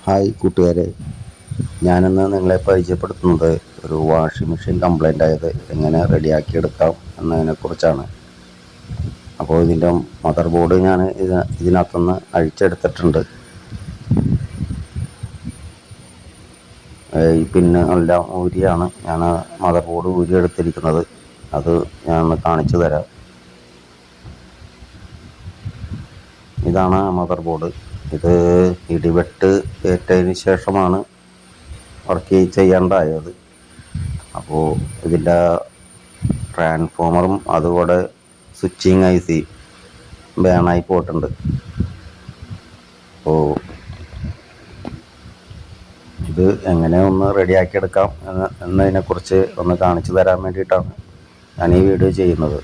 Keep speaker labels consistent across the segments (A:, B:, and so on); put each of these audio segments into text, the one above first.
A: Hi കൂട്ടുകാരെ, ഞാനിന്ന് നിങ്ങളെ പരിചയപ്പെടുത്തുന്നത് ഒരു വാഷിംഗ് മെഷീൻ കംപ്ലൈൻ്റ് ആയത് എങ്ങനെ റെഡിയാക്കിയെടുക്കാം എന്നതിനെക്കുറിച്ചാണ്. അപ്പോൾ ഇതിൻ്റെ മദർ ബോർഡ് ഞാൻ ഇതിനകത്തുനിന്ന് അഴിച്ചെടുത്തിട്ടുണ്ട്. ഈ പിന്ന് എല്ലാം ഊരിയാണ് ഞാൻ മദർ ബോർഡ് ഊരിയെടുത്തിരിക്കുന്നത്. അത് ഞാൻ കാണിച്ചു തരാം. ഇതാണ് മദർ ബോർഡ്. ഇത് ഇടിവെട്ട് ഏറ്റതിന് ശേഷമാണ് വർക്ക് ചെയ്യേണ്ടതായത്. അപ്പോൾ ഇതിൻ്റെ ട്രാൻസ്ഫോമറും അതുപോലെ സ്വിച്ചിങ് IC ബേണായി പോയിട്ടുണ്ട്. അപ്പോൾ ഇത് എങ്ങനെ ഒന്ന് റെഡിയാക്കി എടുക്കാം എന്നതിനെക്കുറിച്ച് ഒന്ന് കാണിച്ചു തരാൻ വേണ്ടിയിട്ടാണ് ഞാൻ ഈ വീഡിയോ ചെയ്യുന്നത്.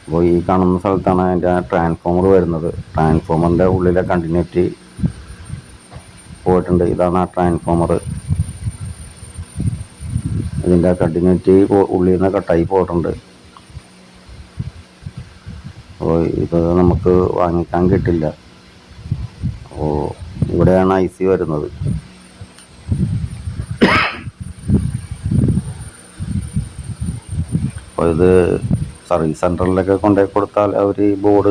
A: അപ്പോൾ ഈ കാണുന്ന സ്ഥലത്താണ് അതിൻ്റെ ട്രാൻസ്ഫോമർ വരുന്നത്. ട്രാൻസ്ഫോമറിൻ്റെ ഉള്ളിലെ കണ്ടിന്യൂറ്റി പോയിട്ടുണ്ട്. ഇതാണ് ആ ട്രാൻസ്ഫോമർ. ഇതിൻ്റെ കണ്ടിന്യൂറ്റി ഉള്ളിൽ നിന്ന് കട്ടായി പോയിട്ടുണ്ട്. അപ്പോൾ ഇത് നമുക്ക് വാങ്ങിക്കാൻ കിട്ടില്ല. അപ്പോൾ ഇവിടെയാണ് IC വരുന്നത്. അപ്പോൾ ഇത് സർവീസ് സെൻറ്ററിലൊക്കെ കൊണ്ടുപോയി കൊടുത്താൽ അവർ ബോർഡ്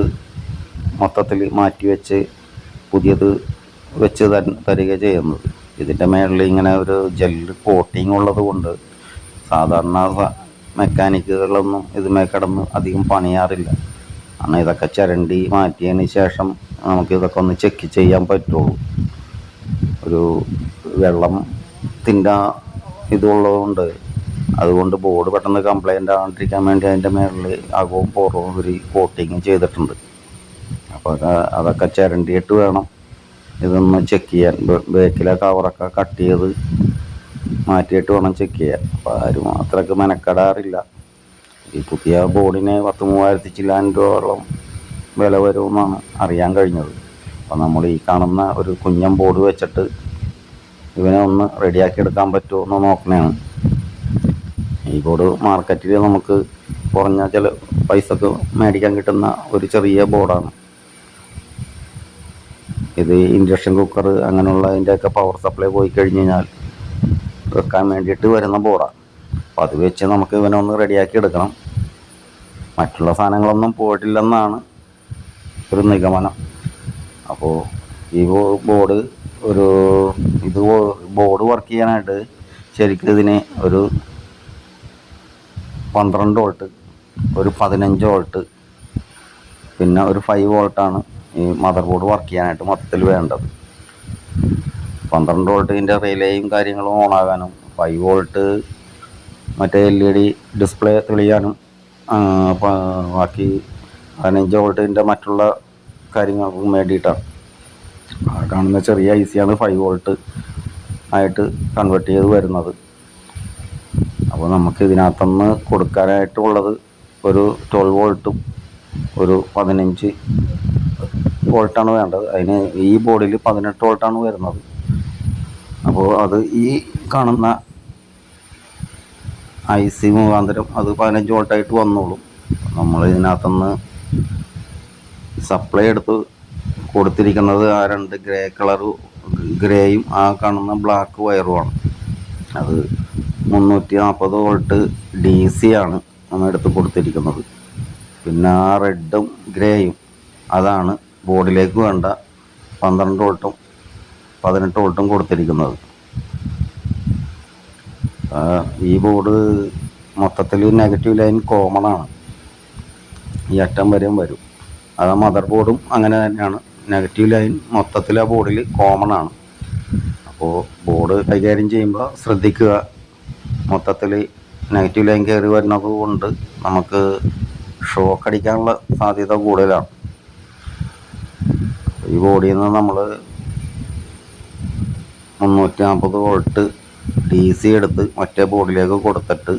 A: മൊത്തത്തിൽ മാറ്റി വെച്ച് പുതിയത് വെച്ച് തരിക ചെയ്യുന്നത്. ഇതിൻ്റെ മേളിൽ ഇങ്ങനെ ഒരു ജെല്ല് കോട്ടിങ് ഉള്ളത് കൊണ്ട് സാധാരണ മെക്കാനിക്കുകളൊന്നും ഇതുമേ കിടന്ന് അധികം പണിയാറില്ല. കാരണം ഇതൊക്കെ ചിരണ്ടി മാറ്റിയതിന് ശേഷം നമുക്കിതൊക്കെ ഒന്ന് ചെക്ക് ചെയ്യാൻ പറ്റുള്ളൂ. ഒരു വെള്ളത്തിൻ്റെ ഇതുള്ളതുകൊണ്ട് അതുകൊണ്ട് ബോർഡ് പെട്ടെന്ന് കംപ്ലൈൻ്റ് ആകാണ്ടിരിക്കാൻ വേണ്ടി അതിൻ്റെ മേളിൽ അകവും പുറവും ഒരു കോട്ടിങ് ചെയ്തിട്ടുണ്ട്. അപ്പോൾ അതൊക്കെ ചിരണ്ടിയിട്ട് വേണം ഇതൊന്ന് ചെക്ക് ചെയ്യാൻ. ബേക്കിലെ കവറൊക്കെ കട്ട് ചെയ്ത് മാറ്റിയിട്ട് വേണം ചെക്ക് ചെയ്യാൻ. അപ്പോൾ ആരും അത്രയ്ക്ക് മെനക്കെടാറില്ല. ഈ പുതിയ ബോർഡിന് 10,000 ചില്ലാൻ രൂപയോളം വില വരുമെന്നാണ് അറിയാൻ കഴിഞ്ഞത്. അപ്പോൾ നമ്മൾ ഈ കാണുന്ന ഒരു കുഞ്ഞൻ ബോർഡ് വെച്ചിട്ട് ഇവനെ ഒന്ന് റെഡിയാക്കി എടുക്കാൻ പറ്റുമോ എന്ന് നോക്കണതാണ്. ഈ ബോർഡ് മാർക്കറ്റിൽ നമുക്ക് കുറഞ്ഞ ചില പൈസക്ക് മേടിക്കാൻ കിട്ടുന്ന ഒരു ചെറിയ ബോർഡാണ്. ഇത് ഇൻഡക്ഷൻ കുക്കർ അങ്ങനെയുള്ളതിൻ്റെയൊക്കെ പവർ സപ്ലൈ പോയി കഴിഞ്ഞ് കഴിഞ്ഞാൽ വെക്കാൻ വേണ്ടിയിട്ട് വരുന്ന ബോർഡാണ്. അപ്പോൾ അത് വെച്ച് നമുക്ക് ഇവനെ ഒന്ന് റെഡിയാക്കി എടുക്കണം. മറ്റുള്ള സാധനങ്ങളൊന്നും പോയിട്ടില്ലെന്നാണ് ഒരു നിഗമനം. അപ്പോൾ ഈ ബോർഡ് ബോർഡ് വർക്ക് ചെയ്യാനായിട്ട് ശരിക്കും ഇതിന് ഒരു 12 വോൾട്ട്, ഒരു 15 വോൾട്ട്, പിന്നെ ഒരു 5 വോൾട്ടാണ് ഈ മദർ ബോർഡ് വർക്ക് ചെയ്യാനായിട്ട് മൊത്തത്തിൽ വേണ്ടത്. 12 വോൾട്ട് ഇതിൻ്റെ റിലേയും കാര്യങ്ങളും ഓണാകാനും, 5 വോൾട്ട് മറ്റേ LED ഡിസ്പ്ലേ തെളിയാനും, ബാക്കി 15 വോൾട്ടിൻ്റെ മറ്റുള്ള കാര്യങ്ങൾക്കും വേണ്ടിയിട്ടാണ്. ആ കാണുന്ന ചെറിയ IC ആണ് 5 വോൾട്ട് ആയിട്ട് കൺവേർട്ട് ചെയ്ത് വരുന്നത്. അപ്പോൾ നമുക്ക് ഇതിനകത്തുനിന്ന് കൊടുക്കാനായിട്ടുള്ളത് ഒരു 12 വോൾട്ടും ഒരു 15 വോൾട്ടാണ് വേണ്ടത്. അതിന് ഈ ബോർഡിൽ 18 വോൾട്ടാണ് വരുന്നത്. അപ്പോൾ അത് ഈ കാണുന്ന IC മുഖാന്തരം അത് 15 വോൾട്ടായിട്ട് വന്നോളും. നമ്മൾ ഇതിനകത്തുനിന്ന് സപ്ലൈ എടുത്ത് കൊടുത്തിരിക്കുന്നത് ആ 2 ഗ്രേ കളറ് ഗ്രേയും ആ കാണുന്ന ബ്ലാക്ക് വയറുമാണ്. അത് 340 വോൾട്ട് DC ആണ് നമ്മൾ എടുത്ത് കൊടുത്തിരിക്കുന്നത്. പിന്നെ ആ റെഡും ഗ്രേയും അതാണ് ബോർഡിലേക്ക് വേണ്ട 12 വോൾട്ടും 18 വോൾട്ടും കൊടുത്തിരിക്കുന്നത്. ഈ ബോർഡ് മൊത്തത്തിൽ നെഗറ്റീവ് ലൈൻ കോമൺ ആണ്. ഈ അറ്റം വരെയും വരും. അത് മദർ ബോർഡും അങ്ങനെ തന്നെയാണ്. നെഗറ്റീവ് ലൈൻ മൊത്തത്തിൽ ആ ബോർഡിൽ കോമൺ ആണ്. അപ്പോൾ ബോർഡ് കൈകാര്യം ചെയ്യുമ്പോൾ ശ്രദ്ധിക്കുക. മൊത്തത്തിൽ നെഗറ്റീവ് ലൈൻ കയറി വരുന്നത് കൊണ്ട് നമുക്ക് ഷോക്ക് അടിക്കാനുള്ള സാധ്യത കൂടുതലാണ്. ഈ ബോർഡിൽ നിന്ന് നമ്മൾ 340 വോൾട്ട് DC എടുത്ത് മറ്റേ ബോർഡിലേക്ക് കൊടുത്തിട്ട്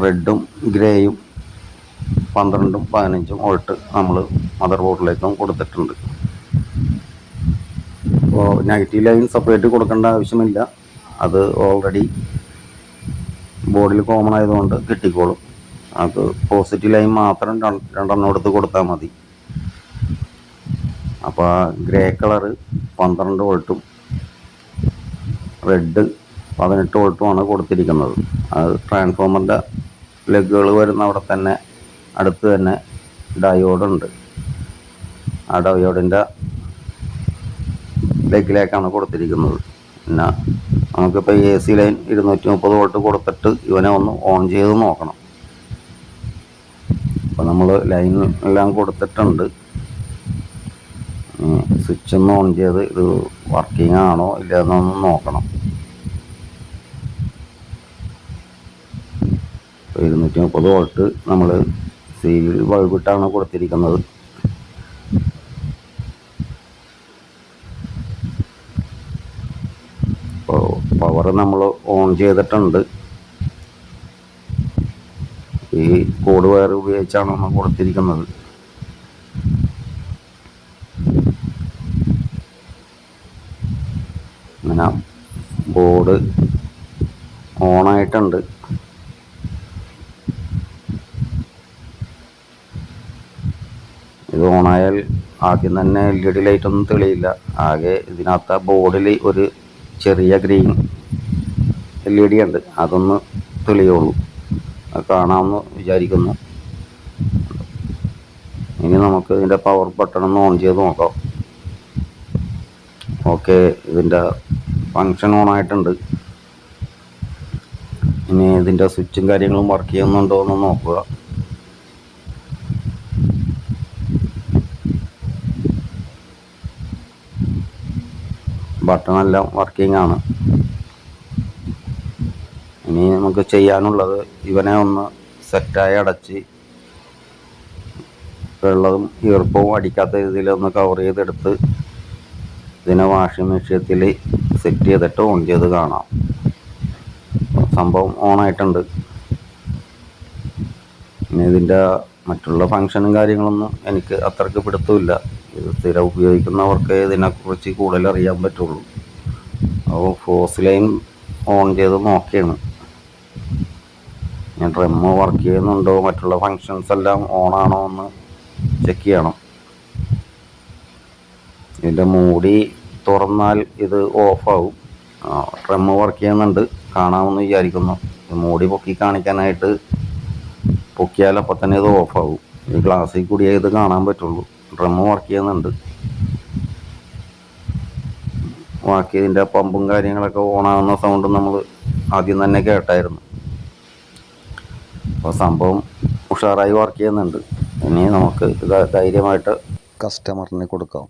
A: റെഡും ഗ്രേയും 12ഉം 15ഉം വോൾട്ട് നമ്മൾ മദർ ബോർഡിലേക്കും കൊടുത്തിട്ടുണ്ട്. അപ്പോൾ നെഗറ്റീവ് ലൈൻ സെപ്പറേറ്റ് കൊടുക്കേണ്ട ആവശ്യമില്ല. അത് ഓൾറെഡി ബോർഡിൽ കോമൺ ആയതുകൊണ്ട് കിട്ടിക്കോളും. അത് പോസിറ്റീവ് ലൈൻ മാത്രം രണ്ടെണ്ണം എടുത്ത് കൊടുത്താൽ മതി. അപ്പോൾ ആ ഗ്രേ കളറ് 12 വോൾട്ടും റെഡ് 18 വോൾട്ടുമാണ് കൊടുത്തിരിക്കുന്നത്. അത് ട്രാൻസ്ഫോമറിൻ്റെ ലെഗുകൾ വരുന്ന അവിടെ തന്നെ അടുത്ത് തന്നെ ഡയോഡുണ്ട്. ആ ഡയോഡിൻ്റെ ലെഗിലേക്കാണ് കൊടുത്തിരിക്കുന്നത്. പിന്നെ നമുക്കിപ്പോൾ AC ലൈൻ 230 വോൾട്ട് കൊടുത്തിട്ട് ഇവനെ ഒന്ന് ഓൺ ചെയ്ത് നോക്കണം. അപ്പോൾ നമ്മൾ ലൈൻ എല്ലാം കൊടുത്തിട്ടുണ്ട്. സ്വിച്ച് ഒന്ന് ഓൺ ചെയ്ത് ഇത് വർക്കിംഗ് ആണോ ഇല്ലയെന്നൊന്ന് നോക്കണം. 230 വോൾട്ട് നമ്മൾ സീരിയൽ ബൾബിട്ടാണ് കൊടുത്തിരിക്കുന്നത്. അപ്പോൾ പവർ നമ്മൾ ഓൺ ചെയ്തിട്ടുണ്ട്. ഈ കോഡ് വയർ ഉപയോഗിച്ചാണ് നമ്മൾ കൊടുത്തിരിക്കുന്നത്. അങ്ങനെ ബോർഡ് ഓണായിട്ടുണ്ട്. ഇത് ഓണായാൽ ആദ്യം തന്നെ LED ലൈറ്റൊന്നും തെളിയില്ല. ആകെ ഇതിനകത്ത് ബോർഡിൽ ഒരു ചെറിയ ഗ്രീൻ LED ഉണ്ട്, അതൊന്ന് തെളിയുള്ളൂ. അത് കാണാമെന്ന് വിചാരിക്കുന്നു. ഇനി നമുക്ക് ഇതിൻ്റെ പവർ ബട്ടൺ ഒന്ന് ഓൺ ചെയ്ത് നോക്കാം. ഓക്കെ, ഇതിൻ്റെ ഫങ്ഷൻ ഓണായിട്ടുണ്ട്. ഇനി ഇതിൻ്റെ സ്വിച്ചും കാര്യങ്ങളും വർക്ക് ചെയ്യുന്നുണ്ടോ എന്ന് നോക്കുക. ബട്ടണെല്ലാം വർക്കിംഗ് ആണ്. ഇനി നമുക്ക് ചെയ്യാനുള്ളത് ഇവനെ ഒന്ന് സെറ്റായി അടച്ച് വെള്ളവും ഈർപ്പവും അടിക്കാത്ത രീതിയിലൊന്ന് കവർ ചെയ്തെടുത്ത് ഇതിനെ വാഷിംഗ് മെഷീനിൽ സെറ്റ് ചെയ്തിട്ട് ഓൺ ചെയ്ത് കാണാം. സംഭവം ഓണായിട്ടുണ്ട്. ഇനി ഇതിൻ്റെ മറ്റുള്ള ഫങ്ഷനും കാര്യങ്ങളൊന്നും എനിക്ക് അത്രയ്ക്ക് പിടുത്തമില്ല. ഇത് സ്ഥിരം ഉപയോഗിക്കുന്നവർക്ക് ഇതിനെക്കുറിച്ച് കൂടുതൽ അറിയാൻ പറ്റുള്ളൂ. അപ്പോൾ ഫോഴ്സ് ലൈൻ ഓൺ ചെയ്ത് നോക്കിയാണ്. ഞാൻ ഡ്രമ്മ് വർക്ക് ചെയ്യുന്നുണ്ടോ, മറ്റുള്ള ഫങ്ഷൻസ് എല്ലാം ഓണാണോ എന്ന് ചെക്ക് ചെയ്യണം. ഇതിൻ്റെ മൂടി തുറന്നാൽ ഇത് ഓഫാവും. ഡ്രമ്മ് വർക്ക് ചെയ്യുന്നുണ്ട്, കാണാമെന്ന് വിചാരിക്കുന്നു. മൂടി പൊക്കി കാണിക്കാനായിട്ട് പൊക്കിയാൽ അപ്പം തന്നെ ഇത് ഓഫാവും. ഈ ഗ്ലാസ്സിൽ കൂടിയേ ഇത് കാണാൻ പറ്റുള്ളൂ. ഡ്രമ്മ് വർക്ക് ചെയ്യുന്നുണ്ട്. ബാക്കി ഇതിൻ്റെ പമ്പും കാര്യങ്ങളൊക്കെ ഓണാകുന്ന സൗണ്ട് നമ്മൾ ആദ്യം തന്നെ കേട്ടായിരുന്നു. അപ്പോൾ സംഭവം ഉഷാറായി വർക്ക് ചെയ്യുന്നുണ്ട്. ഇനി നമുക്ക് ഇത് ധൈര്യമായിട്ട് കസ്റ്റമറിന് കൊടുക്കാം.